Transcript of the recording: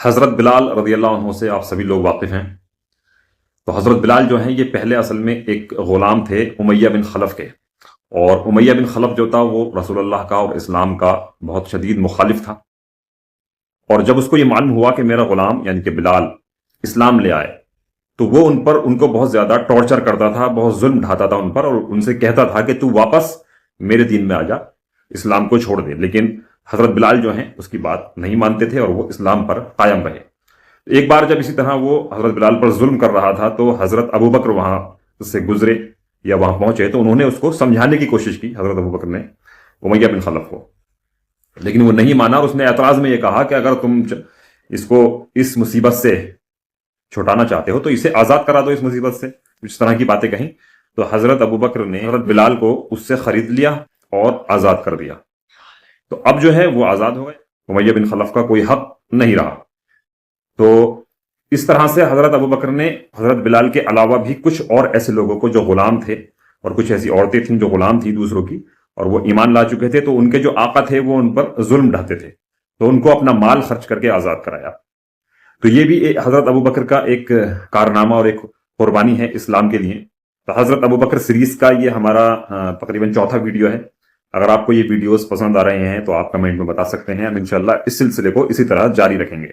حضرت بلال رضی اللہ عنہ سے آپ سبھی لوگ واقف ہیں۔ تو حضرت بلال جو ہیں یہ پہلے اصل میں ایک غلام تھے امیہ بن خلف کے، اور امیہ بن خلف جو تھا وہ رسول اللہ کا اور اسلام کا بہت شدید مخالف تھا۔ اور جب اس کو یہ معلوم ہوا کہ میرا غلام یعنی کہ بلال اسلام لے آئے تو وہ ان کو بہت زیادہ ٹارچر کرتا تھا، بہت ظلم ڈھاتا تھا ان پر، اور ان سے کہتا تھا کہ تو واپس میرے دین میں آ جا، اسلام کو چھوڑ دے۔ لیکن حضرت بلال جو ہیں اس کی بات نہیں مانتے تھے اور وہ اسلام پر قائم رہے۔ ایک بار جب اسی طرح وہ حضرت بلال پر ظلم کر رہا تھا تو حضرت ابوبکر وہاں سے گزرے یا وہاں پہنچے، تو انہوں نے اس کو سمجھانے کی کوشش کی، حضرت ابوبکر نے امیہ بن خلف کو، لیکن وہ نہیں مانا، اور اس نے اعتراض میں یہ کہا کہ اگر تم اس کو اس مصیبت سے چھٹانا چاہتے ہو تو اسے آزاد کرا دو اس مصیبت سے، اس طرح کی باتیں کہیں۔ تو حضرت ابوبکر نے حضرت بلال کو اس سے خرید لیا اور آزاد کر دیا۔ تو اب جو ہے وہ آزاد ہو گئے، امیہ بن خلف کا کوئی حق نہیں رہا۔ تو اس طرح سے حضرت ابوبکر نے حضرت بلال کے علاوہ بھی کچھ اور ایسے لوگوں کو جو غلام تھے، اور کچھ ایسی عورتیں تھیں جو غلام تھیں دوسروں کی اور وہ ایمان لا چکے تھے، تو ان کے جو آقا تھے وہ ان پر ظلم ڈھاتے تھے، تو ان کو اپنا مال خرچ کر کے آزاد کرایا۔ تو یہ بھی حضرت ابوبکر کا ایک کارنامہ اور ایک قربانی ہے اسلام کے لیے۔ تو حضرت ابوبکر سیریز کا یہ ہمارا تقریباً چوتھا ویڈیو ہے۔ اگر آپ کو یہ ویڈیوز پسند آ رہے ہیں تو آپ کمنٹ میں بتا سکتے ہیں، ہم انشاءاللہ اس سلسلے کو اسی طرح جاری رکھیں گے۔